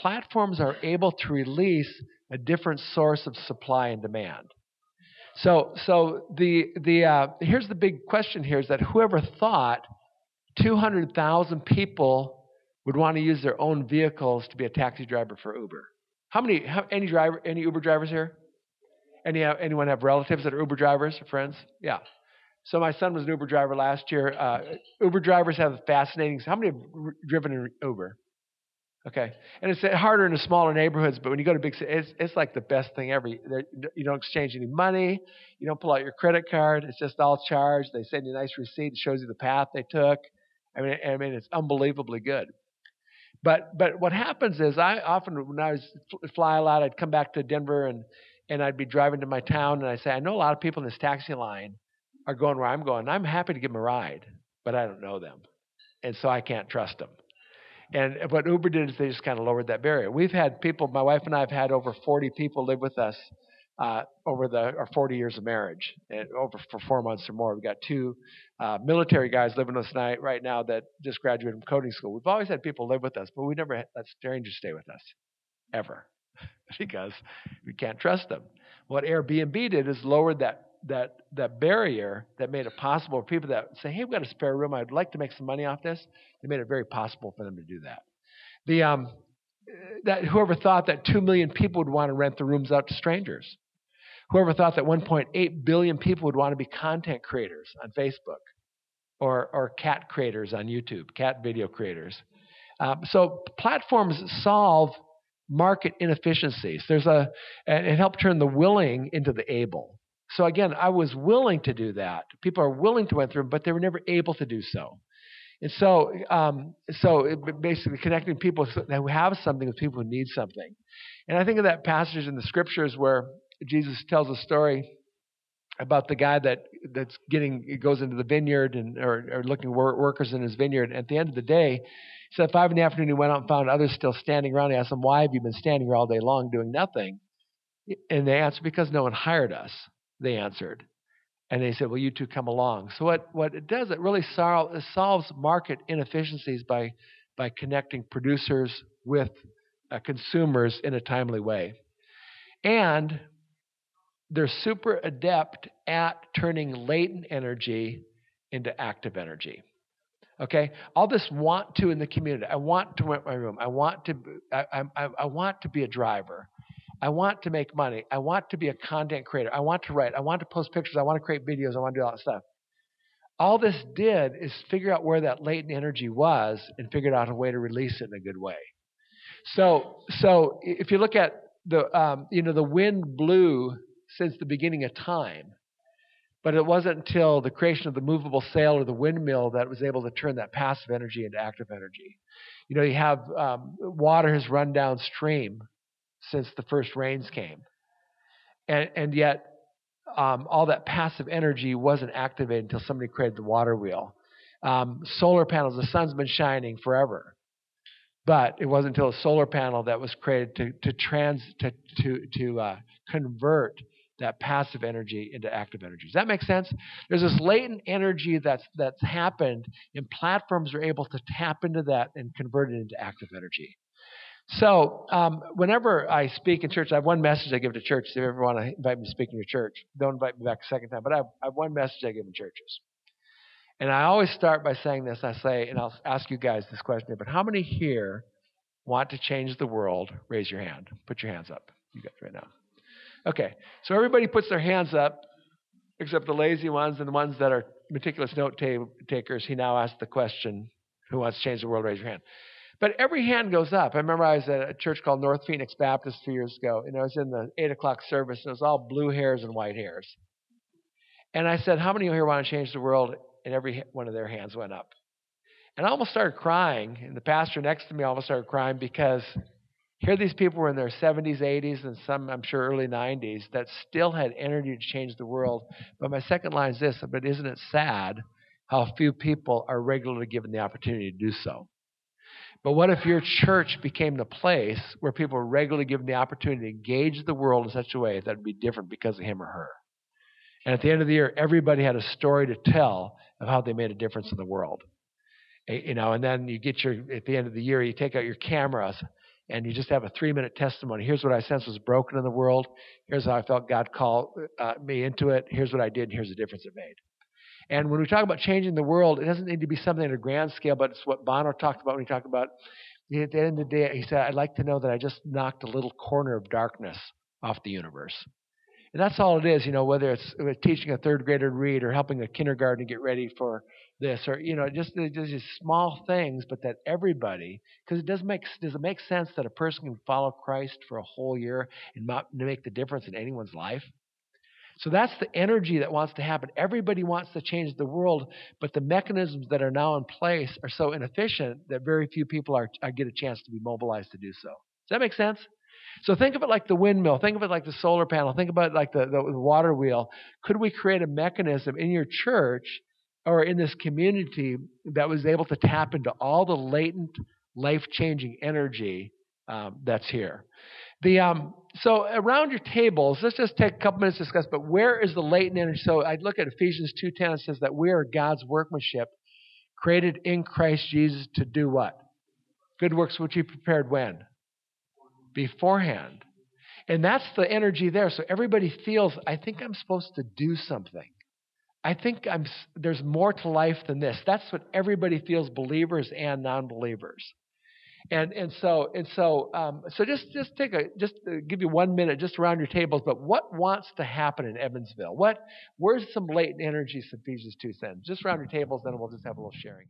platforms are able to release a different source of supply and demand. So here's the big question here is that whoever thought 200,000 people would want to use their own vehicles to be a taxi driver for Uber? Any Uber drivers here? Anyone have relatives that are Uber drivers, friends? Yeah. So my son was an Uber driver last year. Uber drivers have fascinating. How many have driven in Uber? Okay, and it's harder in the smaller neighborhoods, but when you go to big cities, it's like the best thing ever. You don't exchange any money. You don't pull out your credit card. It's just all charged. They send you a nice receipt. It shows you the path they took. I mean, it's unbelievably good. But what happens is I often, when I was fly a lot, I'd come back to Denver and I'd be driving to my town and I'd say, I know a lot of people in this taxi line are going where I'm going. I'm happy to give them a ride, but I don't know them. And so I can't trust them. And what Uber did is they just kind of lowered that barrier. We've had people, my wife and I have had over 40 people live with us over our 40 years of marriage, and over for 4 months or more. We've got 2 military guys living with us right now that just graduated from coding school. We've always had people live with us, but we never let strangers stay with us, ever, because we can't trust them. What Airbnb did is lowered that barrier that made it possible for people that say, hey, we've got a spare room. I'd like to make some money off this. They made it very possible for them to do that. That whoever thought that 2 million people would want to rent the rooms out to strangers. Whoever thought that 1.8 billion people would want to be content creators on Facebook or cat creators on YouTube, cat video creators. So platforms solve market inefficiencies. It helped turn the willing into the able. So again, I was willing to do that. People are willing to went through, but they were never able to do so. And so, basically connecting people who have something with people who need something. And I think of that passage in the scriptures where Jesus tells a story about the guy that goes into the vineyard or looking for workers in his vineyard. At the end of the day, he said at 5 p.m, he went out and found others still standing around. He asked them, why have you been standing here all day long doing nothing? And they answered, because no one hired us, they answered. And they said, well, you two come along. So what it does, it really solves market inefficiencies by connecting producers with consumers in a timely way. And they're super adept at turning latent energy into active energy. Okay, all this want to in the community. I want to rent my room. I want to be a driver. I want to make money. I want to be a content creator. I want to write. I want to post pictures. I want to create videos. I want to do all that stuff. All this did is figure out where that latent energy was and figured out a way to release it in a good way. So if you look at the wind blew since the beginning of time, but it wasn't until the creation of the movable sail or the windmill that was able to turn that passive energy into active energy. You have water has run downstream since the first rains came. And yet all that passive energy wasn't activated until somebody created the water wheel. Solar panels, the sun's been shining forever. But it wasn't until a solar panel that was created to convert that passive energy into active energy. Does that make sense? There's this latent energy that's happened, and platforms are able to tap into that and convert it into active energy. So whenever I speak in church, I have one message I give to church. If you ever want to invite me to speak in your church, don't invite me back a second time. But I have one message I give in churches. And I always start by saying this. I say, and I'll ask you guys this question, but how many here want to change the world? Raise your hand. Put your hands up. You guys right now. Okay. So everybody puts their hands up except the lazy ones and the ones that are meticulous note takers. He now asks the question, who wants to change the world? Raise your hand. But every hand goes up. I remember I was at a church called North Phoenix Baptist a few years ago, and I was in the 8 o'clock service, and it was all blue hairs and white hairs. And I said, how many of you here want to change the world? And every one of their hands went up. And I almost started crying, and the pastor next to me almost started crying because here these people were in their 70s, 80s, and some, I'm sure, early 90s that still had energy to change the world. But my second line is this, but isn't it sad how few people are regularly given the opportunity to do so? But what if your church became the place where people were regularly given the opportunity to engage the world in such a way that would be different because of him or her? And at the end of the year, everybody had a story to tell of how they made a difference in the world. And then you get at the end of the year, you take out your cameras and you just have a 3-minute testimony. Here's what I sensed was broken in the world. Here's how I felt God called me into it. Here's what I did, and here's the difference it made. And when we talk about changing the world, it doesn't need to be something at a grand scale, but it's what Bono talked about when he talked about, at the end of the day, he said, I'd like to know that I just knocked a little corner of darkness off the universe. And that's all it is, whether it's teaching a third grader to read or helping a kindergarten get ready for this, or, just these small things, but that everybody, because does it make sense that a person can follow Christ for a whole year and not make the difference in anyone's life? So that's the energy that wants to happen. Everybody wants to change the world, but the mechanisms that are now in place are so inefficient that very few people get a chance to be mobilized to do so. Does that make sense? So think of it like the windmill. Think of it like the solar panel. Think about it like the water wheel. Could we create a mechanism in your church or in this community that was able to tap into all the latent, life-changing energy that's here? So around your tables, let's just take a couple minutes to discuss, but where is the latent energy? So I look at Ephesians 2:10. It says that we are God's workmanship, created in Christ Jesus to do what? Good works which He prepared when? Beforehand. And that's the energy there. So everybody feels, I think I'm supposed to do something. I think there's more to life than this. That's what everybody feels, believers and non-believers. So just give you 1 minute just around your tables. But what wants to happen in Evansville? Where's some latent energy? Ephesians 2 says. Just around your tables, then we'll just have a little sharing.